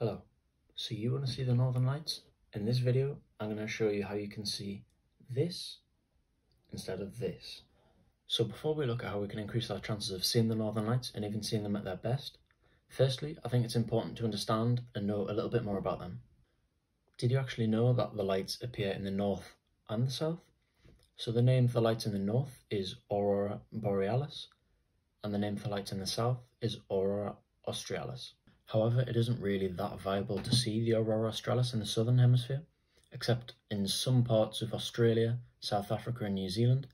Hello, so you want to see the Northern Lights? In this video, I'm going to show you how you can see this instead of this. So before we look at how we can increase our chances of seeing the Northern Lights and even seeing them at their best, firstly, I think it's important to understand and know a little bit more about them. Did you actually know that the lights appear in the north and the south? So the name for the lights in the north is Aurora Borealis, and the name for lights in the south is Aurora Australis. However, it isn't really that viable to see the Aurora Australis in the southern hemisphere, except in some parts of Australia, South Africa and New Zealand,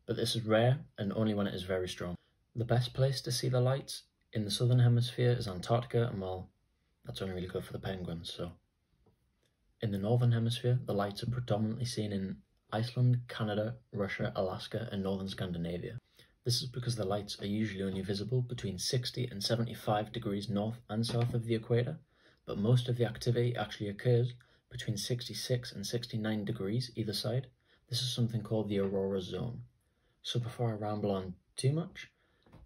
but this is rare and only when it is very strong. The best place to see the lights in the southern hemisphere is Antarctica, and well, that's only really good for the penguins, so. In the northern hemisphere, the lights are predominantly seen in Iceland, Canada, Russia, Alaska and northern Scandinavia. This is because the lights are usually only visible between 60 and 75 degrees north and south of the equator, but most of the activity actually occurs between 66 and 69 degrees either side. This is something called the Aurora Zone. So before I ramble on too much,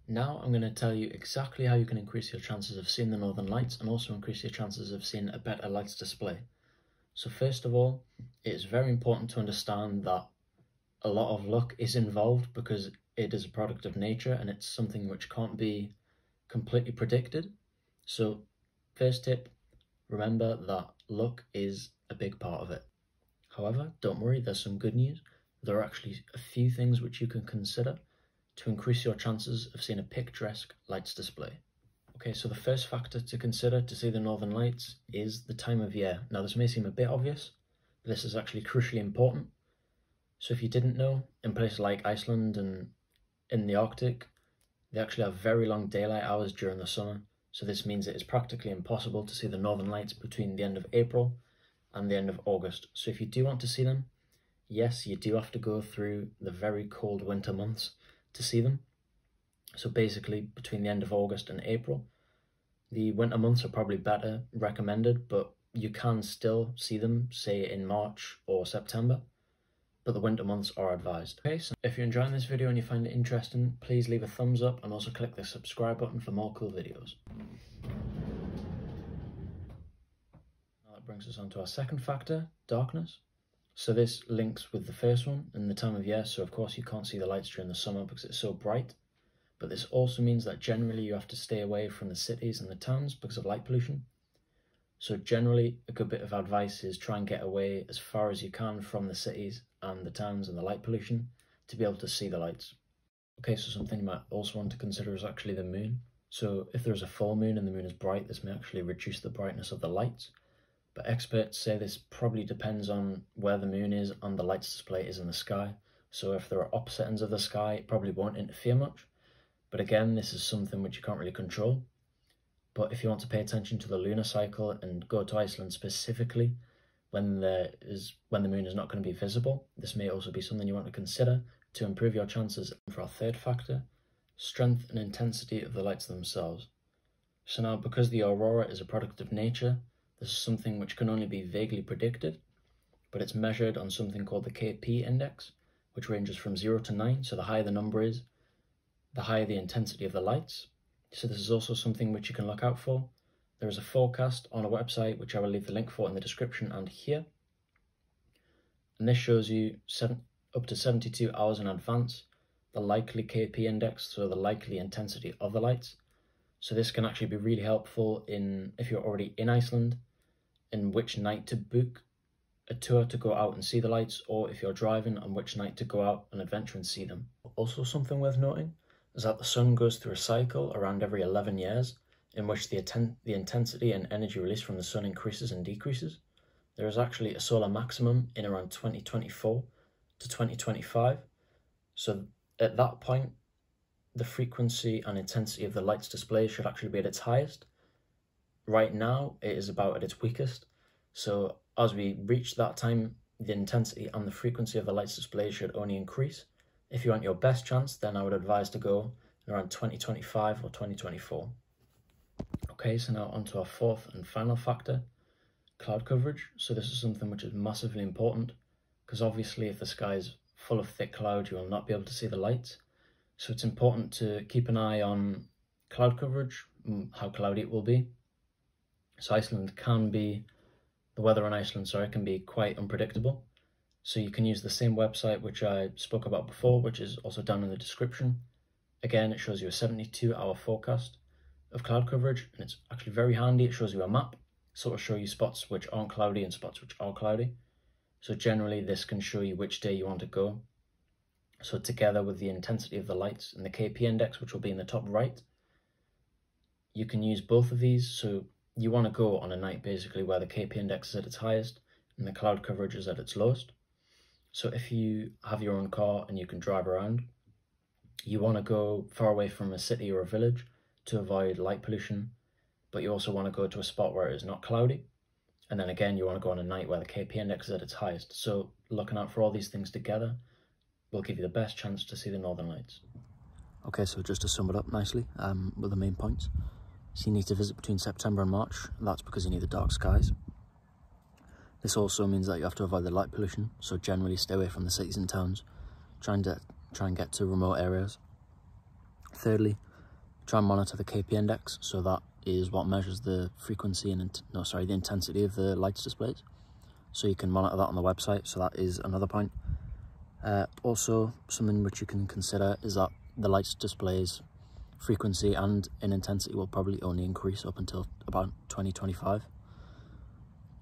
now I'm going to tell you exactly how you can increase your chances of seeing the Northern Lights and also increase your chances of seeing a better lights display. So first of all, it is very important to understand that a lot of luck is involved because it is a product of nature and it's something which can't be completely predicted. So first tip, remember that luck is a big part of it. However, don't worry, there's some good news. There are actually a few things which you can consider to increase your chances of seeing a picturesque lights display. Okay, so the first factor to consider to see the Northern Lights is the time of year. Now this may seem a bit obvious, but this is actually crucially important. So if you didn't know, in places like Iceland and in the Arctic, they actually have very long daylight hours during the summer. So this means it is practically impossible to see the Northern Lights between the end of April and the end of August. So if you do want to see them, yes, you do have to go through the very cold winter months to see them. So basically between the end of August and April, the winter months are probably better recommended, but you can still see them, say in March or September. But the winter months are advised. Okay, so if you're enjoying this video and you find it interesting, please leave a thumbs up and also click the subscribe button for more cool videos. Now that brings us on to our second factor, darkness. So this links with the first one in the time of year, so of course you can't see the lights during the summer because it's so bright. But this also means that generally you have to stay away from the cities and the towns because of light pollution. So generally, a good bit of advice is try and get away as far as you can from the cities and the towns and the light pollution to be able to see the lights. Okay, so something you might also want to consider is actually the moon. So if there's a full moon and the moon is bright, this may actually reduce the brightness of the lights. But experts say this probably depends on where the moon is and the lights display is in the sky. So if there are opposite ends of the sky, it probably won't interfere much. But again, this is something which you can't really control. But if you want to pay attention to the lunar cycle and go to Iceland specifically when the moon is not going to be visible, this may also be something you want to consider to improve your chances. And for our third factor, strength and intensity of the lights themselves. So now, because the aurora is a product of nature, this is something which can only be vaguely predicted, but it's measured on something called the KP index, which ranges from 0 to 9. So the higher the number is, the higher the intensity of the lights. So this is also something which you can look out for. There is a forecast on a website, which I will leave the link for in the description and here. And this shows you up to 72 hours in advance, the likely KP index, so the likely intensity of the lights. So this can actually be really helpful if you're already in Iceland, in which night to book a tour to go out and see the lights, or if you're driving, on which night to go out and adventure and see them. Also something worth noting is that the sun goes through a cycle around every 11 years in which the intensity and energy released from the sun increases and decreases. There is actually a solar maximum in around 2024 to 2025. So at that point, the frequency and intensity of the lights display should actually be at its highest. Right now, it is about at its weakest. So as we reach that time, the intensity and the frequency of the lights display should only increase. If you want your best chance, then I would advise to go around 2025 or 2024. Okay, so now on to our fourth and final factor, cloud coverage. So this is something which is massively important because obviously if the sky is full of thick cloud, you will not be able to see the lights. So it's important to keep an eye on cloud coverage, how cloudy it will be. So the weather in Iceland, sorry, can be quite unpredictable. So you can use the same website which I spoke about before, which is also down in the description. Again, it shows you a 72-hour forecast of cloud coverage, and it's actually very handy. It shows you a map, so it'll show you spots which aren't cloudy and spots which are cloudy. So generally this can show you which day you want to go. So together with the intensity of the lights and the KP index, which will be in the top right, you can use both of these. So you want to go on a night basically where the KP index is at its highest and the cloud coverage is at its lowest. So if you have your own car and you can drive around, you want to go far away from a city or a village to avoid light pollution, but you also want to go to a spot where it is not cloudy. And then again, you want to go on a night where the KP index is at its highest. So looking out for all these things together will give you the best chance to see the Northern Lights. Okay, so just to sum it up nicely, with the main points. So you need to visit between September and March. That's because you need the dark skies. This also means that you have to avoid the light pollution, so generally stay away from the cities and towns. Try and get to remote areas. Thirdly, try and monitor the KP index, so that is what measures the frequency and the intensity of the lights displays. So you can monitor that on the website, so that is another point. Also, something which you can consider is that the lights displays frequency and in intensity will probably only increase up until about 2025.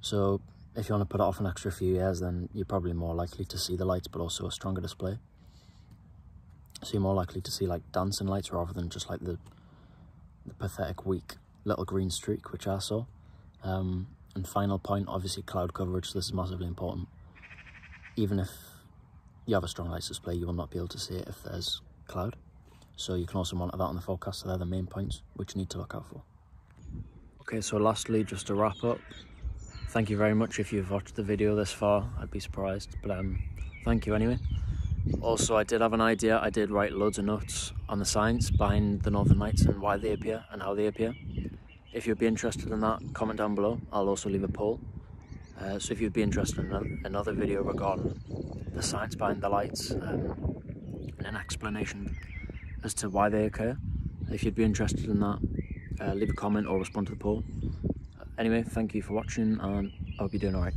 So if you want to put it off an extra few years, then you're probably more likely to see the lights, but also a stronger display. So you're more likely to see like dancing lights rather than just like the pathetic weak little green streak, which I saw. And final point, obviously cloud coverage. This is massively important. Even if you have a strong lights display, you will not be able to see it if there's cloud. So you can also monitor that on the forecast. So they're the main points which you need to look out for. Okay, so lastly, just to wrap up, thank you very much if you've watched the video this far. I'd be surprised, but thank you anyway. Also, I did have an idea. I did write loads of notes on the science behind the Northern Lights and why they appear and how they appear. If you'd be interested in that, comment down below. I'll also leave a poll. So if you'd be interested in another video regarding the science behind the lights and an explanation as to why they occur, if you'd be interested in that, leave a comment or respond to the poll. Anyway, thank you for watching, and I hope you're doing alright.